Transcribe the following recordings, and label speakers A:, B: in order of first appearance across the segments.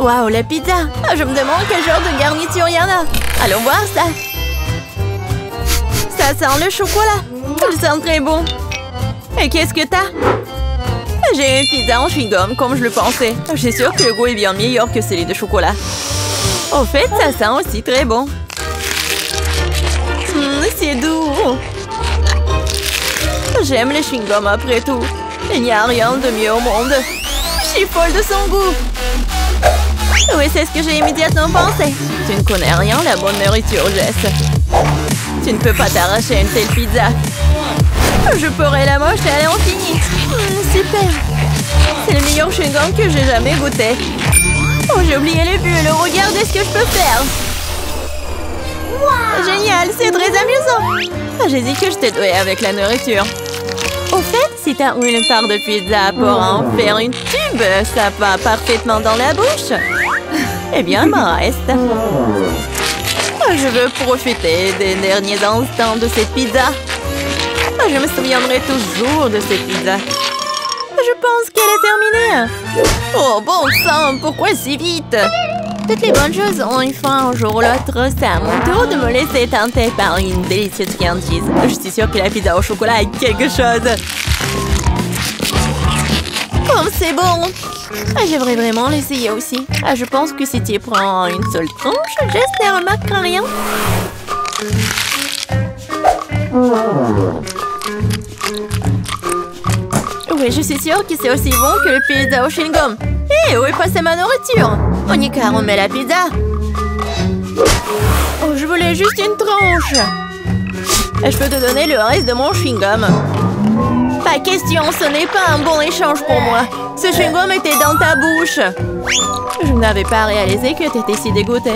A: Waouh, la pizza! Ah, je me demande quel genre de garniture il y en a. Allons voir ça. Ça sent le chocolat. Ça sent très bon. Et qu'est-ce que t'as? J'ai une pizza en chewing-gum, comme je le pensais. Je suis sûre que le goût est bien meilleur que celui de chocolat. Au fait, ça sent aussi très bon. C'est doux. J'aime les chewing-gums après tout. Il n'y a rien de mieux au monde. Je suis folle de son goût. Oui, c'est ce que j'ai immédiatement pensé. Tu ne connais rien, la bonne nourriture, Jess. Tu ne peux pas t'arracher une telle pizza. Je pourrais la moche à l'infini. Super. C'est le meilleur chewing-gum que j'ai jamais goûté. Oh, j'ai oublié les bulles. Regardez ce que je peux faire. Wow. Génial, c'est très amusant. J'ai dit que je t'ai douée avec la nourriture. Au fait, si t'as une part de pizza pour en faire une tube, ça va parfaitement dans la bouche. Eh bien, il m'en reste. Je veux profiter des derniers instants de cette pizza. Je me souviendrai toujours de cette pizza. Je pense qu'elle est terminée. Oh, bon sang, pourquoi si vite? Toutes les bonnes choses ont une fin un jour ou l'autre. C'est à mon tour de me laisser tenter par une délicieuse friandise. Je suis sûre que la pizza au chocolat est quelque chose. Oh, c'est bon. J'aimerais vraiment l'essayer aussi. Je pense que si tu prends une seule tranche, Jess ne remarquera rien. Oui, je suis sûre que c'est aussi bon que le pizza au chewing-gum. Hé, où est passée ma nourriture? Monica, on met la pizza. Oh, je voulais juste une tranche. Je peux te donner le reste de mon chewing-gum. Pas question, ce n'est pas un bon échange pour moi. Ce chewing-gum était dans ta bouche. Je n'avais pas réalisé que tu étais si dégoûtée.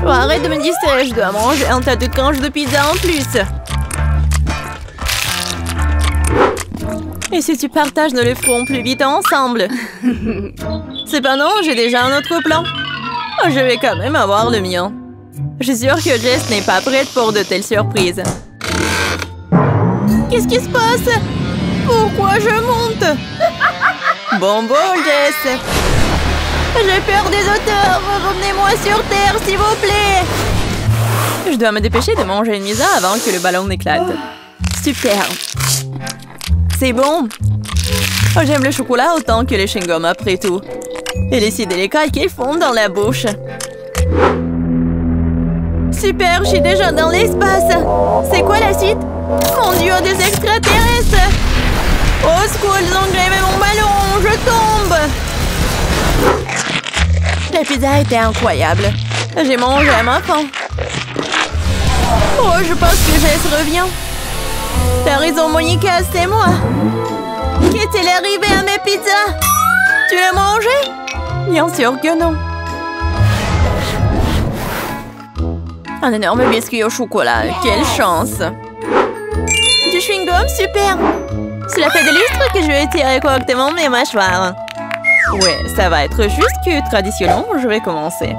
A: Oh, arrête de me distraire, je dois manger un tas de tranches de pizza en plus. Et si tu partages, nous le ferons plus vite ensemble. Cependant, j'ai déjà un autre plan. Oh, je vais quand même avoir le mien. Je suis sûre que Jess n'est pas prête pour de telles surprises. Qu'est-ce qui se passe? Pourquoi je monte? Bon bol, Jess. J'ai peur des auteurs. Revenez-moi sur Terre, s'il vous plaît. Je dois me dépêcher de manger une pizza avant que le ballon n'éclate. Super. C'est bon. Oh, j'aime le chocolat autant que les chewing-gums après tout. Et les si délicats qu'ils font dans la bouche. Super, je suis déjà dans l'espace. C'est quoi la suite? Mon Dieu, des extraterrestres! Au secours, ils ont grévé mon ballon! Je tombe! La pizza était incroyable. J'ai mangé à ma faim. Oh, je pense que Jess revient. T'as raison, Monica, c'est moi. Qu'est-il arrivé à mes pizzas? Tu l'as mangé? Bien sûr que non. Un énorme biscuit au chocolat. Quelle chance! Du chewing-gum, super! Cela fait des lustres que je vais tirer correctement mes mâchoires. Ouais, ça va être juste que traditionnellement, je vais commencer.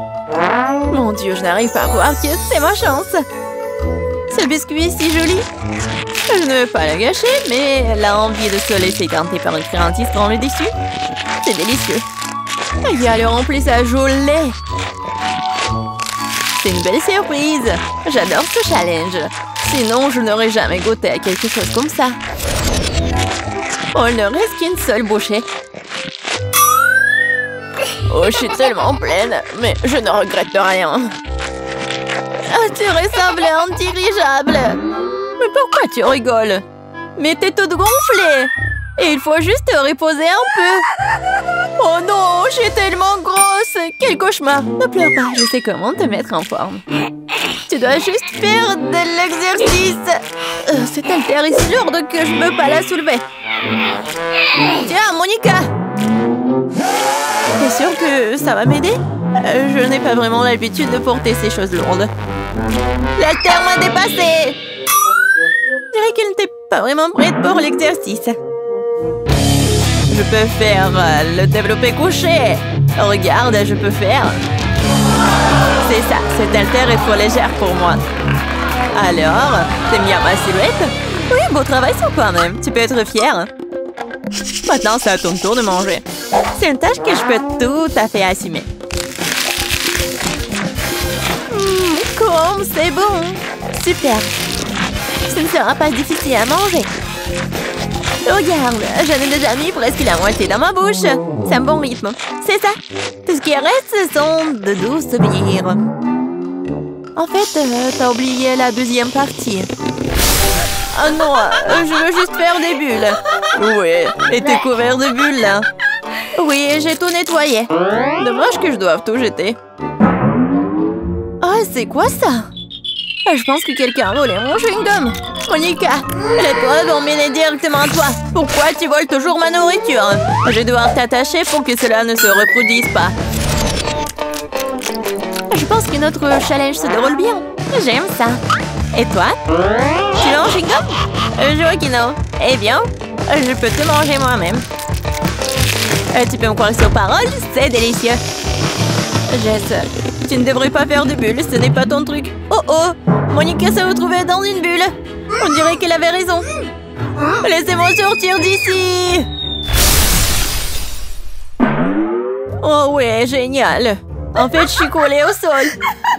A: Mon Dieu, je n'arrive pas à croire que c'est ma chance. Ce biscuit est si joli. Je ne veux pas le gâcher, mais l'envie de se laisser tenter par une friandise prend le dessus. C'est délicieux. Il y a le remplissage au lait. C'est une belle surprise. J'adore ce challenge. Sinon, je n'aurais jamais goûté à quelque chose comme ça. Oh, il ne reste qu'une seule bouchée. Oh, je suis tellement pleine, mais je ne regrette rien. Ah, tu ressembles à un dirigeable. Mais pourquoi tu rigoles? Mais t'es toute gonflée. Et il faut juste te reposer un peu. Oh non, je suis tellement grosse. Quel cauchemar. Ne pleure pas, je sais comment te mettre en forme. Tu dois juste faire de l'exercice. Cette haltère est si lourde que je ne peux pas la soulever. Tiens, Monica. T'es sûre que ça va m'aider? Je n'ai pas vraiment l'habitude de porter ces choses lourdes. L'haltère m'a dépassée. Je dirais qu'elle n'était pas vraiment prête pour l'exercice. Je peux faire le développé couché. Regarde, je peux faire. C'est ça, cette haltère est trop légère pour moi. Alors, t'aimes bien ma silhouette? Oui, beau travail sur toi-même. Tu peux être fière. Maintenant, c'est à ton tour de manger. C'est une tâche que je peux tout à fait assumer. Comme c'est bon. Super. Ce ne sera pas difficile à manger. Regarde, j'en ai déjà mis presque la moitié dans ma bouche. C'est un bon rythme. C'est ça. Tout ce qui reste, ce sont de doux souvenirs. En fait, t'as oublié la deuxième partie. Oh non, je veux juste faire des bulles. Oui, et t'es couvert de bulles, là. Oui, j'ai tout nettoyé. Dommage que je doive tout jeter. Oh, c'est quoi ça? Je pense que quelqu'un a volé mon chewing-gum. Monica, les preuves vont mener directement à toi. Pourquoi tu voles toujours ma nourriture? Je vais devoir t'attacher pour que cela ne se reproduise pas. Je pense que notre challenge se déroule bien. J'aime ça. Et toi? Tu veux un chewing-gum? Je vois que non. Eh bien, je peux te manger moi-même. Tu peux me croire sur parole, c'est délicieux. Jess, tu ne devrais pas faire de bulles, ce n'est pas ton truc. Oh oh, Monica s'est retrouvée dans une bulle. On dirait qu'elle avait raison. Laissez-moi sortir d'ici. Oh ouais, génial. En fait, je suis collée au sol.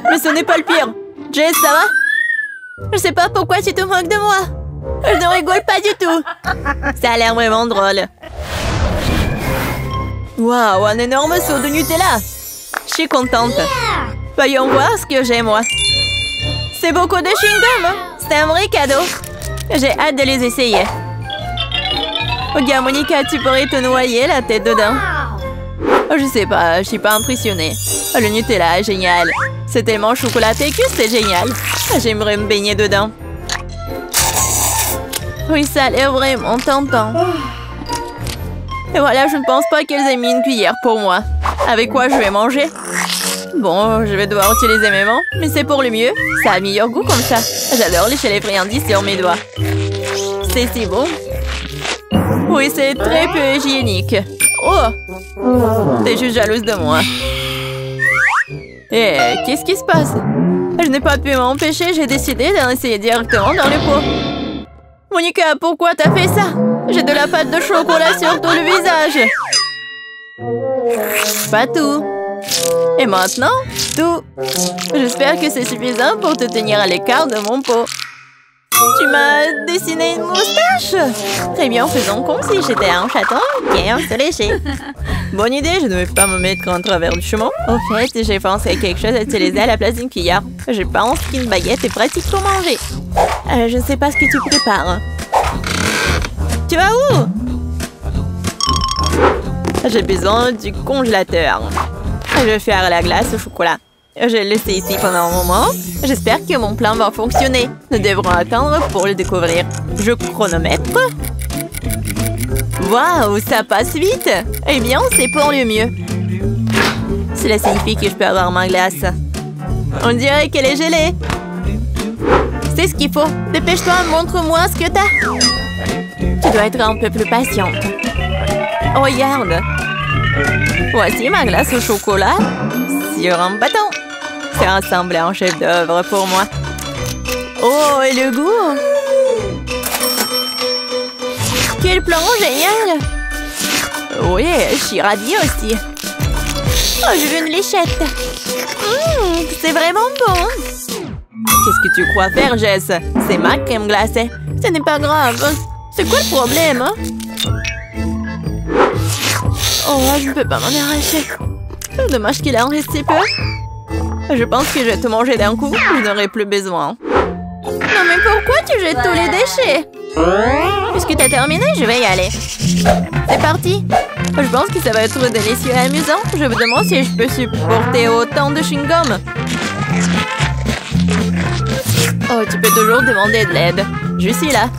A: Mais ce n'est pas le pire. Jess, ça va? Je sais pas pourquoi tu te moques de moi. Je ne rigole pas du tout. Ça a l'air vraiment drôle. Waouh, un énorme seau de Nutella. Je suis contente. Voyons voir ce que j'ai, moi. C'est beaucoup de chewing-gum. C'est un vrai cadeau. J'ai hâte de les essayer. Regarde, Monica, tu pourrais te noyer la tête dedans. Je sais pas, je suis pas impressionnée. Le Nutella est génial. C'est tellement chocolaté que c'est génial. J'aimerais me baigner dedans. Oui, ça a l'air vraiment tentant. Et voilà, je ne pense pas qu'elles aient mis une cuillère pour moi. Avec quoi je vais manger? Bon, je vais devoir utiliser mes mains, mais c'est pour le mieux. Ça a meilleur goût comme ça. J'adore lécher les friandises sur mes doigts. C'est si bon. Oui, c'est très peu hygiénique. Oh! T'es juste jalouse de moi. Eh, qu'est-ce qui se passe? Je n'ai pas pu m'empêcher, j'ai décidé d'en essayer directement dans le pot. Monica, pourquoi t'as fait ça? J'ai de la pâte de chocolat sur tout le visage. Pas tout. Et maintenant, tout. J'espère que c'est suffisant pour te tenir à l'écart de mon pot. Tu m'as dessiné une moustache? Très bien, faisons comme si j'étais un chaton qui aime se lécher. Bonne idée, je ne vais pas me mettre en travers du chemin. Au fait, j'ai pensé à quelque chose à utiliser à la place d'une cuillère. Je pense qu'une baguette est pratique pour manger. Je ne sais pas ce que tu prépares. Tu vas où? J'ai besoin du congélateur. Je vais faire la glace au chocolat. Je l'ai laissé ici pendant un moment. J'espère que mon plan va fonctionner. Nous devrons attendre pour le découvrir. Je chronomètre. Waouh, ça passe vite. Eh bien, c'est pour le mieux. Cela signifie que je peux avoir ma glace. On dirait qu'elle est gelée. C'est ce qu'il faut. Dépêche-toi, montre-moi ce que t'as. Tu dois être un peu plus patiente. Oh, regarde. Voici ma glace au chocolat sur un bâton. C'est ressemblé à un chef-d'œuvre pour moi. Oh, et le goût! Quel plan génial! Oui, je suis ravie aussi. Oh, je veux une léchette. C'est vraiment bon. Qu'est-ce que tu crois faire, Jess? C'est ma crème glacée. Ce n'est pas grave. C'est quoi le problème, hein? Oh, je ne peux pas m'en arracher. Dommage qu'il en reste si peu. Je pense que je vais te manger d'un coup. Je n'aurai plus besoin. Non, mais pourquoi tu jettes tous les déchets? Puisque tu as terminé, je vais y aller. C'est parti. Je pense que ça va être délicieux et amusant. Je me demande si je peux supporter autant de chewing-gum. Oh, tu peux toujours demander de l'aide. Je suis là.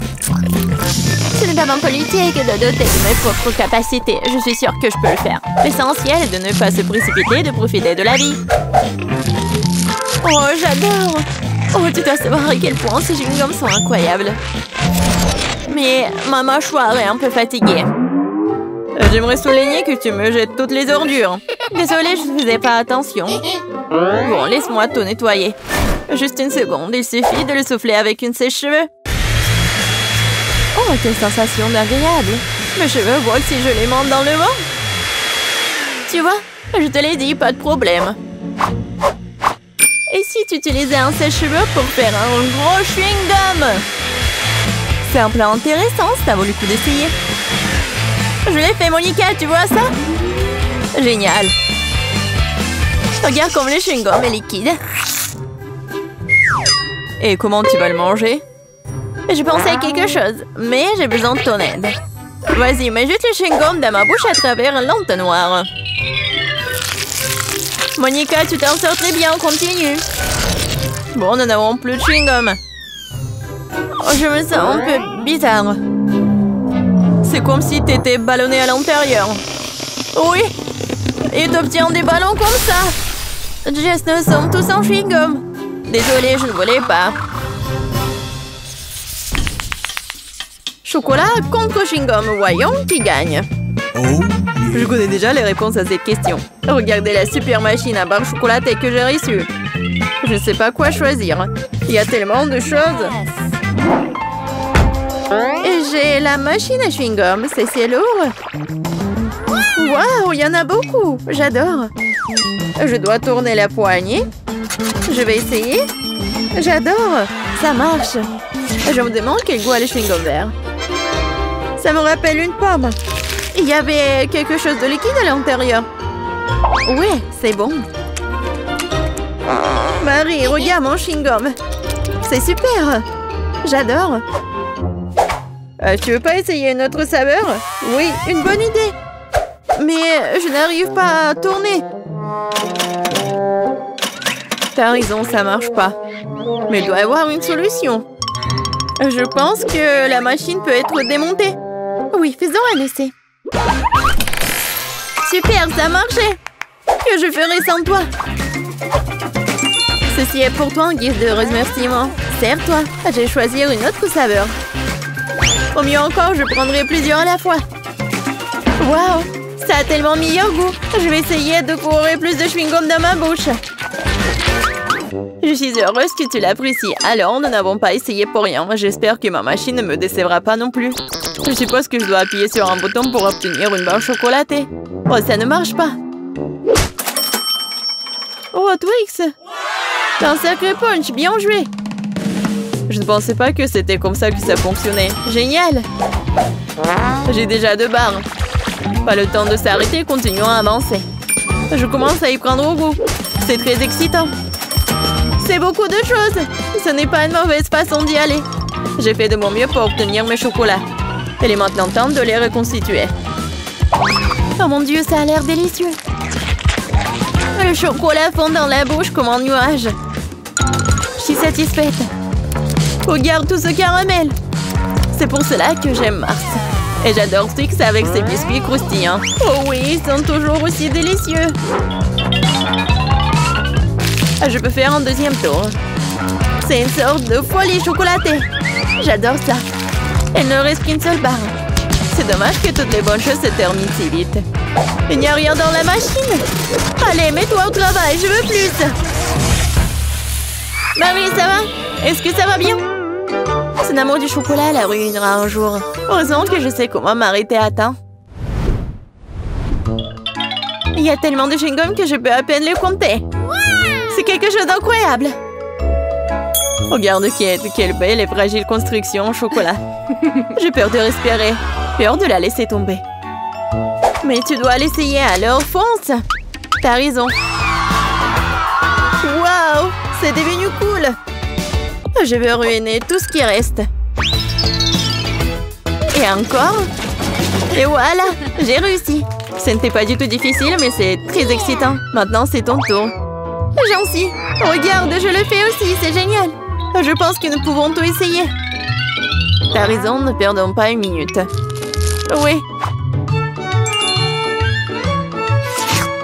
A: Ce n'est pas mon politique de doter de mes propres capacités. Je suis sûre que je peux le faire. L'essentiel est de ne pas se précipiter et de profiter de la vie. Oh, j'adore! Oh, tu dois savoir à quel point ces chewing-gums sont incroyables. Mais ma mâchoire est un peu fatiguée. J'aimerais souligner que tu me jettes toutes les ordures. Désolée, je ne faisais pas attention. Bon, laisse-moi tout nettoyer. Juste une seconde, il suffit de le souffler avec une sèche-cheveux. Oh, quelle sensation agréable! Mes cheveux volent si je les monte dans le vent. Tu vois, je te l'ai dit, pas de problème. Et si tu utilisais un sèche-cheveux pour faire un gros chewing-gum? C'est un plan intéressant, ça vaut le coup d'essayer. Je l'ai fait, Monica, tu vois ça? Génial. Regarde comme le chewing-gum est liquide. Et comment tu vas le manger? Je pensais à quelque chose, mais j'ai besoin de ton aide. Vas-y, mets juste le chewing-gum dans ma bouche à travers l'entonnoir. Monica, tu t'en sors très bien, continue. Bon, nous n'avons plus de chewing-gum. Oh, je me sens un peu bizarre. C'est comme si t'étais ballonné à l'intérieur. Oui, et t'obtiens des ballons comme ça. Jess, nous sommes tous en chewing-gum. Désolée, je ne voulais pas. Chocolat contre chewing-gum, voyons qui gagne.
B: Oh.
A: Je connais déjà les réponses à cette question. Regardez la super machine à barre chocolatée que j'ai reçue. Je ne sais pas quoi choisir. Il y a tellement de choses. Et j'ai la machine à chewing-gum, c'est lourd. Waouh, il y en a beaucoup. J'adore. Je dois tourner la poignée. Je vais essayer. J'adore. Ça marche. Je me demande quel goût a le chewing-gum vert. Ça me rappelle une pomme. Il y avait quelque chose de liquide à l'intérieur. Ouais, c'est bon. Marie, regarde mon chewing-gum. C'est super. J'adore. Tu veux pas essayer une autre saveur? Oui, une bonne idée. Mais je n'arrive pas à tourner. T'as raison, ça marche pas. Mais il doit y avoir une solution. Je pense que la machine peut être démontée. Oui, faisons un essai. Super, ça a marché. Que je ferai sans toi? Ceci est pour toi en guise de remerciement. Serre-toi, je vais choisir une autre saveur. Au mieux encore, je prendrai plusieurs à la fois. Waouh, ça a tellement meilleur goût. Je vais essayer de courir plus de chewing-gum dans ma bouche. Je suis heureuse que tu l'apprécies. Alors, nous n'avons pas essayé pour rien. J'espère que ma machine ne me décevra pas non plus. Je suppose que je dois appuyer sur un bouton pour obtenir une barre chocolatée. Oh, ça ne marche pas. Oh, Twix! T'as un sacré punch, bien joué! Je ne pensais pas que c'était comme ça que ça fonctionnait. Génial! J'ai déjà 2 barres. Pas le temps de s'arrêter, continuons à avancer. Je commence à y prendre au goût. C'est très excitant. C'est beaucoup de choses. Ce n'est pas une mauvaise façon d'y aller. J'ai fait de mon mieux pour obtenir mes chocolats. Il est maintenant temps de les reconstituer. Oh mon Dieu, ça a l'air délicieux. Le chocolat fond dans la bouche comme un nuage. Je suis satisfaite. Regarde tout ce caramel. C'est pour cela que j'aime Mars. Et j'adore Twix avec ses biscuits croustillants. Oh oui, ils sont toujours aussi délicieux. Je peux faire un deuxième tour. C'est une sorte de folie chocolatée. J'adore ça. Il ne reste qu'une seule barre. C'est dommage que toutes les bonnes choses se terminent si vite. Il n'y a rien dans la machine. Allez, mets-toi au travail, je veux plus. Marie, ça va? Est-ce que ça va bien? Son amour du chocolat la ruinera un jour. Heureusement que je sais comment m'arrêter à temps. Il y a tellement de chewing-gum que je peux à peine les compter. C'est quelque chose d'incroyable. Regarde quelle belle et fragile construction en chocolat. J'ai peur de respirer. Peur de la laisser tomber. Mais tu dois l'essayer, alors fonce. T'as raison. Waouh, c'est devenu cool. Je vais ruiner tout ce qui reste. Et encore. Et voilà, j'ai réussi. Ce n'était pas du tout difficile, mais c'est très excitant. Maintenant, c'est ton tour. J'en suis. Regarde, je le fais aussi, c'est génial. Je pense que nous pouvons tout essayer. T'as raison, ne perdons pas une minute. Oui.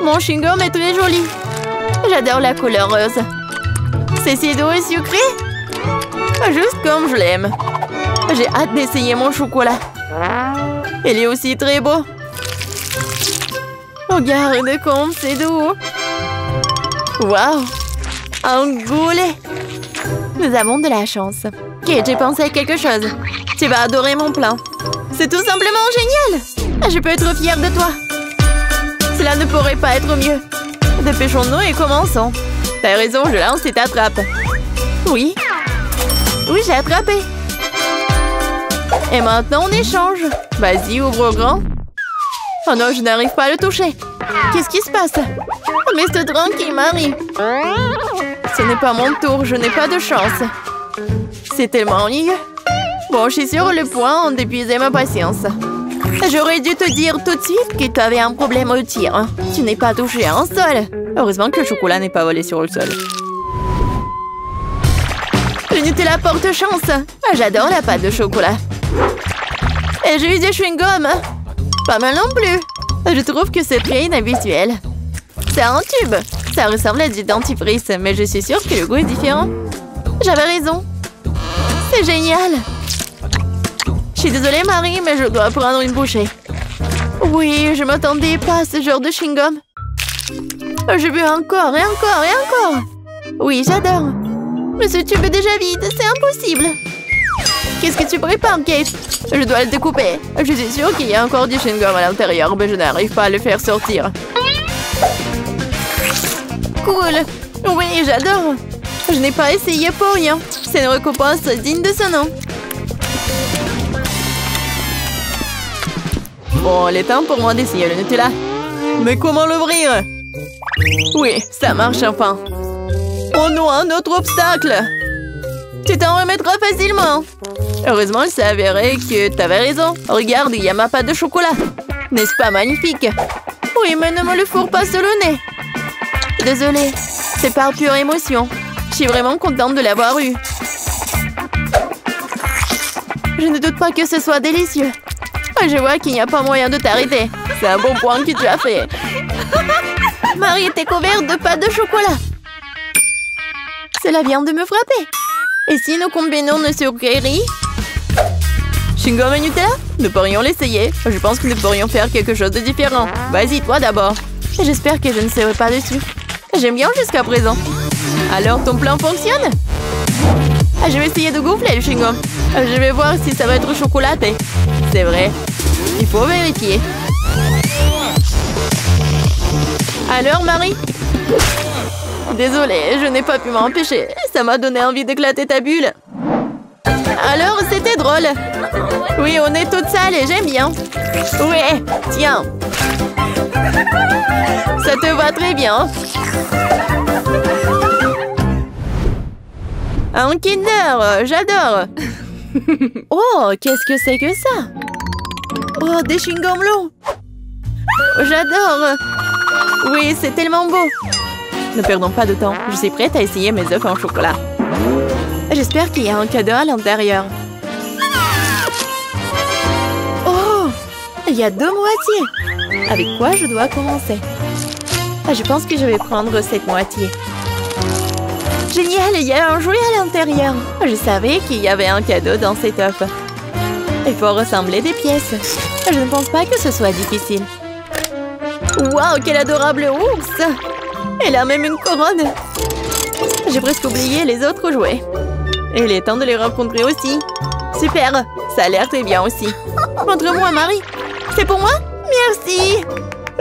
A: Mon chewing-gum est très joli. J'adore la couleur rose. C'est si doux et sucré. Juste comme je l'aime. J'ai hâte d'essayer mon chocolat. Il est aussi très beau. Regarde comme c'est doux. Waouh! Un goulet! Nous avons de la chance. Ok, j'ai pensé à quelque chose. Tu vas adorer mon plan. C'est tout simplement génial! Je peux être fière de toi. Cela ne pourrait pas être mieux. Dépêchons-nous et commençons. T'as raison, je lance et t'attrape. Oui. Oui, j'ai attrapé. Et maintenant, on échange. Vas-y, ouvre grand. Oh non, je n'arrive pas à le toucher. Qu'est-ce qui se passe? Mais c'est tranquille, Marie. Ce n'est pas mon tour, je n'ai pas de chance. C'est tellement ennuyeux. Bon, je suis sur le point d'épuiser ma patience. J'aurais dû te dire tout de suite que tu avais un problème au tir. Tu n'es pas touché à un sol. Heureusement que le chocolat n'est pas volé sur le sol. Le Nutella porte chance. J'adore la pâte de chocolat. Et j'ai eu des chewing-gums. Pas mal non plus. Je trouve que c'est très inhabituel. C'est un tube. Ça ressemble à du dentifrice, mais je suis sûre que le goût est différent. J'avais raison. C'est génial. Je suis désolée, Marie, mais je dois prendre une bouchée. Oui, je m'attendais pas à ce genre de chewing-gum. Je veux encore et encore et encore. Oui, j'adore. Mais ce tube est déjà vide, c'est impossible. Qu'est-ce que tu prépares, Kate? Je dois le découper. Je suis sûre qu'il y a encore du chewing-gum à l'intérieur, mais je n'arrive pas à le faire sortir. Cool. Oui, j'adore. Je n'ai pas essayé pour rien. C'est une récompense digne de ce nom. Bon, il est temps pour moi d'essayer le Nutella. Mais comment l'ouvrir? Oui, ça marche enfin. Oh non, un autre obstacle. Tu t'en remettras facilement. Heureusement, il s'est avéré que t'avais raison. Regarde, il y a ma pâte de chocolat. N'est-ce pas magnifique? Oui, mais ne me le fourre pas sur le nez. Désolée, c'est par pure émotion. Je suis vraiment contente de l'avoir eu. Je ne doute pas que ce soit délicieux. Je vois qu'il n'y a pas moyen de t'arrêter. C'est un bon point que tu as fait. Marie était couverte de pâte de chocolat. Cela vient de me frapper. Et si nous combinons nos sucreries? Chewing-gum et Nutella? Nous pourrions l'essayer. Je pense que nous pourrions faire quelque chose de différent. Vas-y, toi d'abord. J'espère que je ne serai pas dessus. J'aime bien jusqu'à présent. Alors, ton plan fonctionne? Je vais essayer de gonfler le chewing-gum. Je vais voir si ça va être chocolaté. C'est vrai. Il faut vérifier. Alors, Marie? Désolée, je n'ai pas pu m'empêcher. Ça m'a donné envie d'éclater ta bulle. Alors, c'était drôle. Oui, on est toutes sales et j'aime bien. Ouais, tiens. Ça te va très bien. Un Kinder, j'adore. Oh, qu'est-ce que c'est que ça? Oh, des chewing-gums longs. J'adore. Oui, c'est tellement beau. Ne perdons pas de temps. Je suis prête à essayer mes œufs en chocolat. J'espère qu'il y a un cadeau à l'intérieur. Oh, il y a 2 moitiés. Avec quoi je dois commencer? Je pense que je vais prendre cette moitié. Génial, il y a un jouet à l'intérieur. Je savais qu'il y avait un cadeau dans cet œuf. Il faut ressembler des pièces. Je ne pense pas que ce soit difficile. Waouh, quel adorable ours! Elle a même une couronne. J'ai presque oublié les autres jouets. Et il est temps de les rencontrer aussi. Super, ça a l'air très bien aussi. Montre-moi, Marie. C'est pour moi? Merci.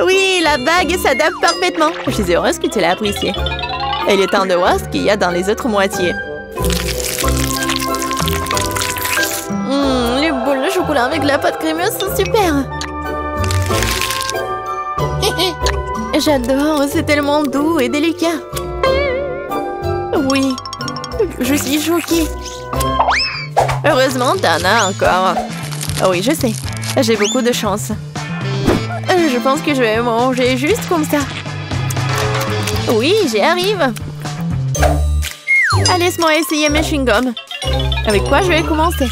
A: Oui, la bague s'adapte parfaitement. Je suis heureuse que tu l'aies appréciée. Il est temps de voir ce qu'il y a dans les autres moitiés. Les boules de chocolat avec la pâte crémeuse sont super. J'adore, c'est tellement doux et délicat. Oui, je suis choquée. Heureusement, t'en as encore. Oui, je sais, j'ai beaucoup de chance. Je pense que je vais manger juste comme ça. Oui, j'y arrive. Laisse-moi essayer mes chewing-gums. Avec quoi je vais commencer?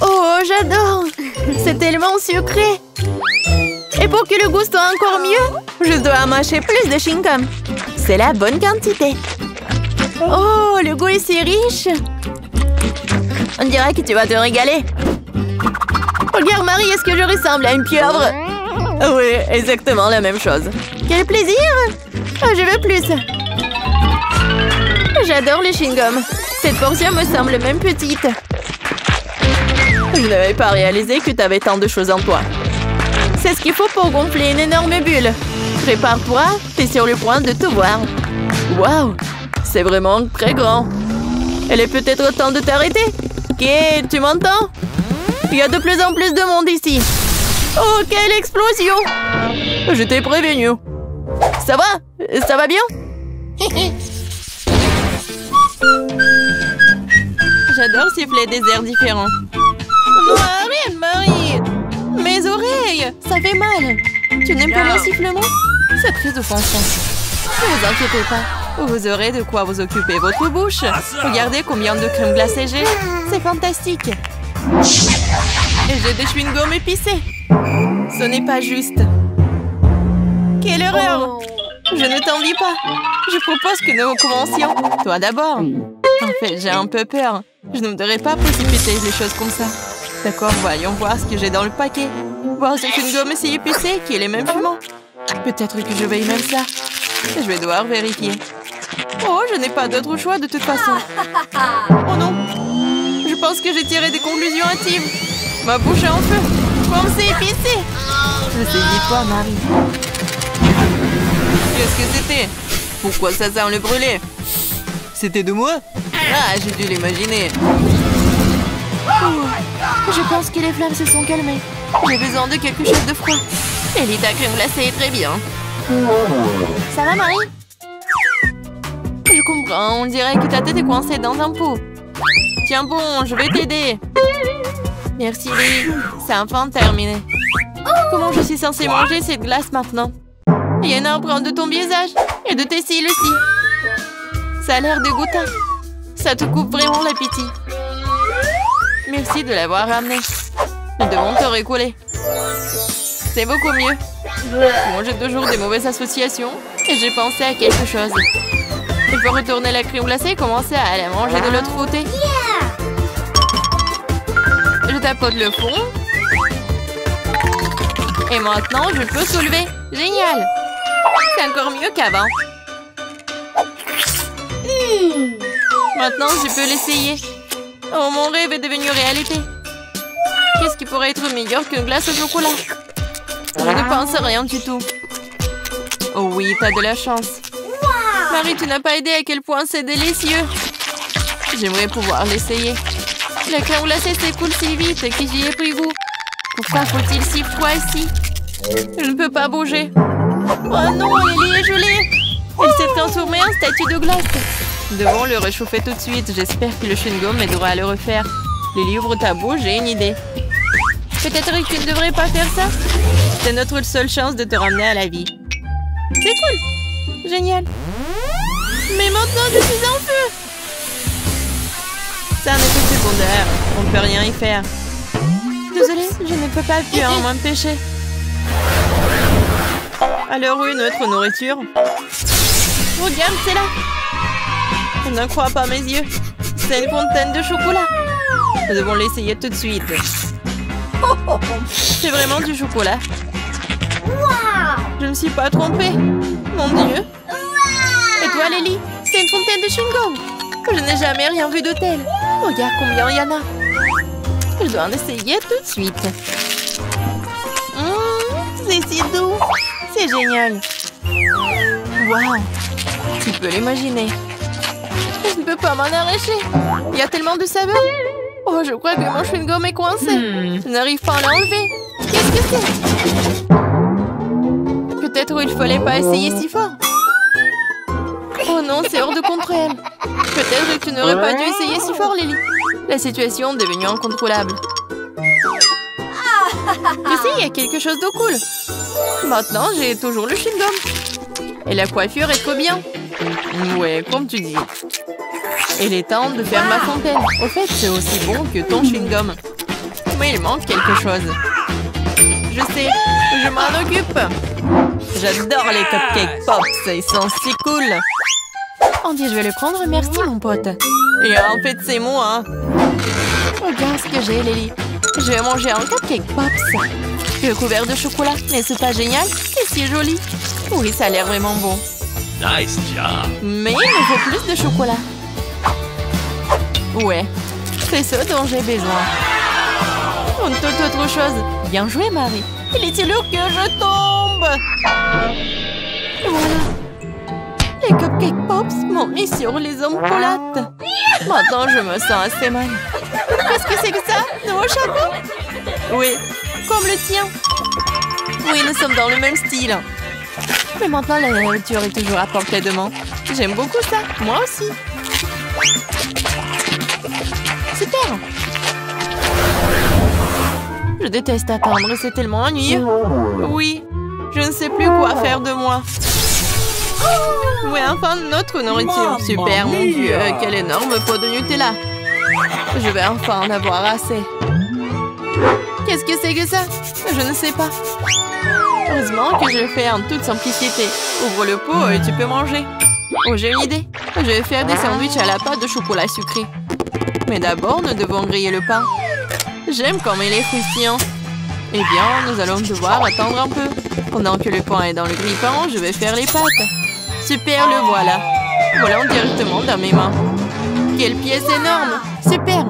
A: Oh, j'adore! C'est tellement sucré! Et pour que le goût soit encore mieux, je dois mâcher plus de chewing-gum. C'est la bonne quantité. Oh, le goût est si riche! On dirait que tu vas te régaler. Regarde, Marie, est-ce que je ressemble à une pieuvre? Oui, exactement la même chose. Quel plaisir! Je veux plus. J'adore les chewing-gums. Cette portion me semble même petite. Je n'avais pas réalisé que tu avais tant de choses en toi. C'est ce qu'il faut pour gonfler une énorme bulle. Prépare-toi, t'es sur le point de tout voir. Waouh, c'est vraiment très grand. Il est peut-être temps de t'arrêter. Ok, tu m'entends? Il y a de plus en plus de monde ici. Oh, quelle explosion! Je t'ai prévenu. Ça va? Ça va bien? J'adore siffler des airs différents. Non, arrête, Marie! Mes oreilles! Ça fait mal! Tu n'aimes pas mon sifflement? C'est très offensant. Ne vous inquiétez pas. Vous aurez de quoi vous occuper votre bouche. Regardez combien de crème glacée j'ai. C'est fantastique. Et j'ai des chewing-gums épicés. Ce n'est pas juste. Quelle horreur! Je ne t'envie pas. Je propose que nous commencions. Toi d'abord. En fait, j'ai un peu peur. Je ne voudrais pas précipiter les choses comme ça. D'accord, voyons voir ce que j'ai dans le paquet. Voir si c'est une gomme si épicée qu'il est même fumant. Peut-être que je vais même ça. Je vais devoir vérifier. Oh, je n'ai pas d'autre choix de toute façon. Oh non. Je pense que j'ai tiré des conclusions hâtives. Ma bouche est en feu. Comme c'est épicé. Je sais, dis-toi, Marie. Qu'est-ce que c'était? Pourquoi ça sent le brûlé? C'était de moi? Ah, j'ai dû l'imaginer. Je pense que les flammes se sont calmées. J'ai besoin de quelque chose de froid. Ellie, ta crème glacée est très bien. Ça va, Marie? Je comprends, on dirait que ta tête est coincée dans un pot. Tiens bon, je vais t'aider. Merci, Ellie. C'est enfin terminé. Comment je suis censée manger cette glace maintenant? Il y a une empreinte de ton visage et de tes cils aussi. Ça a l'air dégoûtant. Ça te coupe vraiment l'appétit. Merci de l'avoir ramené. Nous devons te recoller. C'est beaucoup mieux. Moi, j'ai toujours des mauvaises associations et j'ai pensé à quelque chose. Il faut retourner la crème glacée et commencer à la manger de l'autre côté. Je tapote le fond. Et maintenant, je peux soulever. Génial! C'est encore mieux qu'avant. Maintenant, je peux l'essayer. Oh, mon rêve est devenu réalité. Qu'est-ce qui pourrait être meilleur qu'une glace au chocolat? Je ne pense à rien du tout. Oh oui, t'as de la chance. Marie, tu n'as pas aidé à quel point c'est délicieux. J'aimerais pouvoir l'essayer. La crème glacée s'écoule si vite que j'y ai pris goût. Pourquoi faut-il si froid ici? Je ne peux pas bouger. Oh non, Ellie est gelée. Elle s'est transformée en statue de glace. Nous devons le réchauffer tout de suite. J'espère que le chewing-gum m'aidera à le refaire. Lily, ouvre ta bouche, j'ai une idée. Peut-être que tu ne devrais pas faire ça. C'est notre seule chance de te ramener à la vie. C'est cool. Génial. Mais maintenant, je suis en feu. C'est un effet secondaire. On ne peut rien y faire. Désolée, je ne peux pas fuir m'empêcher. Alors où est notre nourriture? Regarde, c'est là. Je n'en crois pas mes yeux. C'est une fontaine de chocolat. Nous devons l'essayer tout de suite. C'est vraiment du chocolat. Je ne me suis pas trompée. Mon Dieu. Et toi, Lily? C'est une fontaine de chewing-gum. Je n'ai jamais rien vu de tel. Regarde combien il y en a. Je dois en essayer tout de suite. C'est si doux. C'est génial. Waouh. Tu peux l'imaginer. Je ne peux pas m'en arracher. Il y a tellement de saveurs. Oh, je crois que mon chewing-gum est coincé. Je n'arrive pas à l'enlever. Qu'est-ce que c'est? Peut-être il ne fallait pas essayer si fort. Oh non, c'est hors de contrôle. Peut-être que tu n'aurais pas dû essayer si fort, Lily. La situation est devenue incontrôlable. Ici, il y a quelque chose de cool. Maintenant, j'ai toujours le chewing-gum. Et la coiffure est trop bien. Ouais, comme tu dis. Il est temps de faire ma fontaine. Au fait, c'est aussi bon que ton chewing-gum. Mais il manque quelque chose. Je sais, je m'en occupe. J'adore les cupcakes pops, ils sont si cool. On dit je vais le prendre, merci mon pote. Et en fait, c'est moi. Regarde ce que j'ai, Lily. Je vais manger un cupcake pops. Recouvert de chocolat, n'est-ce pas génial? C'est si joli. Oui, ça a l'air vraiment bon.
B: Nice job.
A: Mais il me faut plus de chocolat. Ouais, c'est ce dont j'ai besoin. Une toute autre chose. Bien joué, Marie. Il est si lourd que je tombe. Voilà. Les cupcake pops m'ont mis sur les omoplates. Maintenant, je me sens assez mal. Qu'est-ce que c'est que ça? Nouveau chapeau? Oui, comme le tien. Oui, nous sommes dans le même style. Mais maintenant, la nourriture est toujours à portée de main. J'aime beaucoup ça. Moi aussi. Super. Je déteste attendre. C'est tellement ennuyeux. Oui, je ne sais plus quoi faire de moi. Oui, enfin, notre nourriture. Super, mon Dieu, quel énorme pot de Nutella. Je vais enfin en avoir assez. Qu'est-ce que c'est que ça? Je ne sais pas. Heureusement que je le fais en toute simplicité. Ouvre le pot et tu peux manger. Oh, j'ai une idée. Je vais faire des sandwichs à la pâte de chocolat sucré. Mais d'abord, nous devons griller le pain. J'aime quand il est croustillant. Eh bien, nous allons devoir attendre un peu. Pendant que le pain est dans le grille-pain, je vais faire les pâtes. Super, le voilà. Volant directement dans mes mains. Quelle pièce énorme! Super!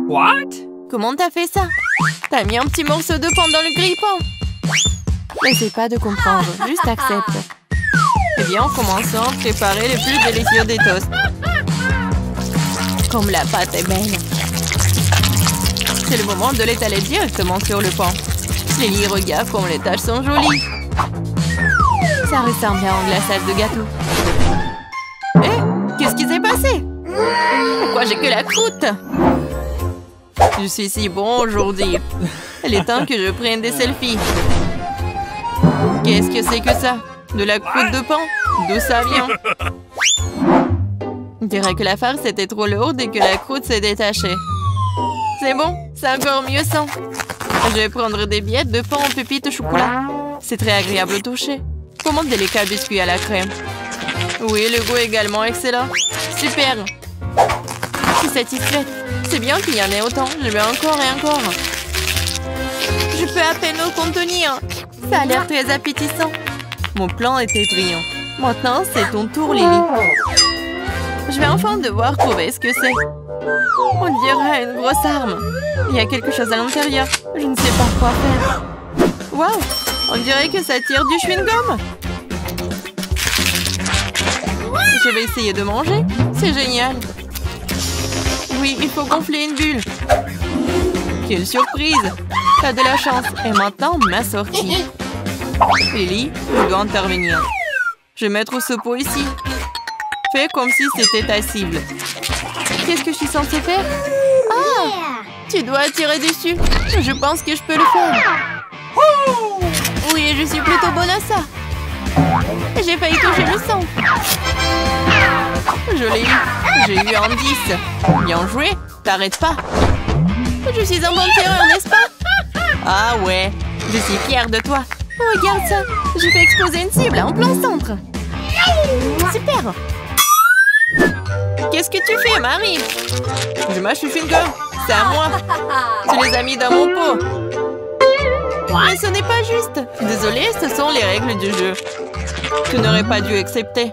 B: What?
A: Comment t'as fait ça? T'as mis un petit morceau de pain dans le grille-pain. N'essaie pas de comprendre, juste accepte. Eh bien, commençons à préparer les plus délicieux des toasts. Comme la pâte est belle. C'est le moment de l'étaler directement sur le pain. Lily, regarde comme les taches sont jolies. Ça ressemble à un glaçage de gâteau. Eh, qu'est-ce qui s'est passé? Pourquoi j'ai que la croûte? Je suis si bon aujourd'hui. Il est temps que je prenne des selfies. Qu'est-ce que c'est que ça? De la croûte de pain? D'où ça vient? On dirait que la farce était trop lourde et que la croûte s'est détachée. C'est bon, c'est encore mieux sans. Je vais prendre des billettes de pain en pépites au chocolat. C'est très agréable au toucher. Comment délicat biscuit à la crème. Oui, le goût est également excellent. Super. Je suis satisfaite. C'est bien qu'il y en ait autant. Je veux encore et encore. Je peux à peine me contenir. Ça a l'air très appétissant. Mon plan était brillant. Maintenant, c'est ton tour, Lily. Je vais enfin devoir trouver ce que c'est. On dirait une grosse arme. Il y a quelque chose à l'intérieur. Je ne sais pas quoi faire. Waouh! On dirait que ça tire du chewing-gum. Je vais essayer de manger. C'est génial. Oui, il faut gonfler une bulle. Quelle surprise! T'as de la chance. Et maintenant, ma sortie. Lily, je dois intervenir. Je vais mettre ce pot ici. Fais comme si c'était ta cible. Qu'est-ce que je suis censée faire? Ah! Tu dois tirer dessus. Je pense que je peux le faire. Oui, je suis plutôt bonne à ça. J'ai failli toucher le sang. Je l'ai eu. J'ai eu un 10. Bien joué. T'arrêtes pas. Je suis un bon tireur, n'est-ce pas? Ah ouais. Je suis fière de toi. Regarde ça. J'ai fait exploser une cible en plein centre. Super. Qu'est-ce que tu fais, Marie? Je mâche le chewing-gum. C'est à moi. Tu les as mis dans mon pot. Mais ce n'est pas juste. Désolée, ce sont les règles du jeu. Tu n'aurais pas dû accepter.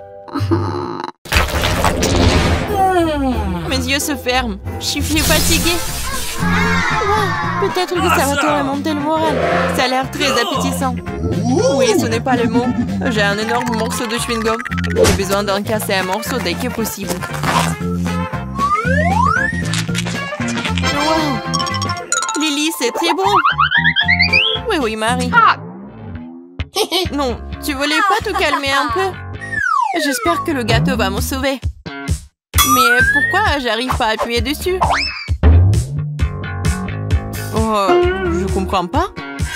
A: Mes yeux se ferment. Je suis fatiguée. Wow, peut-être que ça va te remonter le moral. Ça a l'air très appétissant. Oui, ce n'est pas le mot. J'ai un énorme morceau de chewing-gum. J'ai besoin d'en casser un morceau dès que possible. Wow. Lily, c'est très bon. Oui, oui, Marie. Non, tu voulais pas te calmer un peu? J'espère que le gâteau va me sauver. Mais pourquoi j'arrive pas à appuyer dessus? Oh, je comprends pas.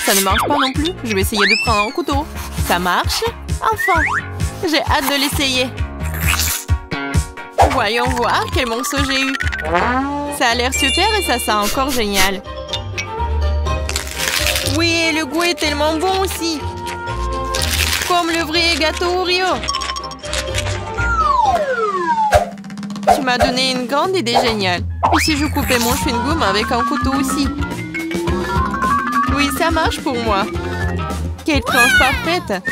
A: Ça ne marche pas non plus. Je vais essayer de prendre un couteau. Ça marche? Enfin, j'ai hâte de l'essayer. Voyons voir quel morceau j'ai eu. Ça a l'air super et ça sent encore génial. Oui, le goût est tellement bon aussi. Comme le vrai gâteau Oreo. Tu m'as donné une grande idée géniale. Et si je coupais mon chewing-gum avec un couteau aussi? Oui, ça marche pour moi. Quelle tranche parfaite.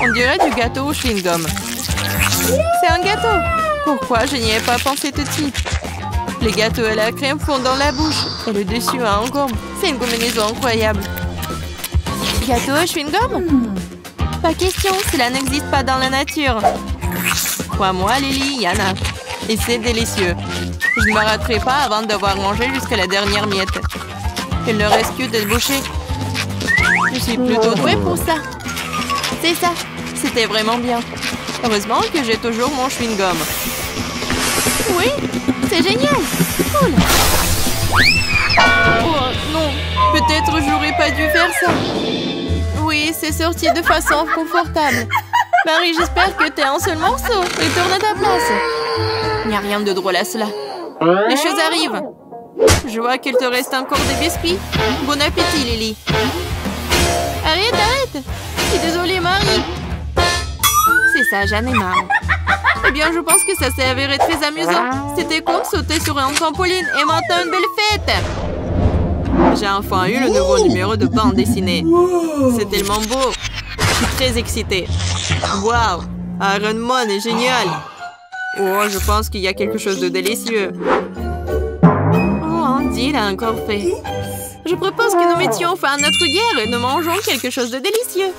A: On dirait du gâteau au chewing-gum. C'est un gâteau. Pourquoi je n'y ai pas pensé tout de suite? Les gâteaux à la crème fondent dans la bouche. Et le dessus a un gomme. C'est une combinaison incroyable. Gâteau au chewing-gum? Pas question, cela n'existe pas dans la nature. Crois-moi, Lily, il y en a. Et c'est délicieux. Je ne me raterai pas avant de devoir manger jusqu'à la dernière miette. Il ne reste que de boucher. Je suis plutôt douée pour ça. C'est ça. C'était vraiment bien. Heureusement que j'ai toujours mon chewing-gum. Oui, c'est génial. Cool. Oh non, peut-être j'aurais pas dû faire ça. Oui, c'est sorti de façon confortable. Marie, j'espère que t'es un seul morceau. Retourne à ta place. Il n'y a rien de drôle à cela. Les choses arrivent. Je vois qu'il te reste encore des biscuits. Bon appétit, Lily. Arrête, arrête. Je suis désolée, Marie. C'est ça, j'en ai marre. Eh bien, je pense que ça s'est avéré très amusant. C'était comme sauter sur un trampoline et maintenant une belle fête. J'ai enfin eu le nouveau numéro de bande dessinée. C'est tellement beau. Je suis très excitée. Waouh, Iron Man est génial. Oh, je pense qu'il y a quelque chose de délicieux. Oh, Andy l'a encore fait. Je propose que nous mettions fin à notre guerre et nous mangeons quelque chose de délicieux.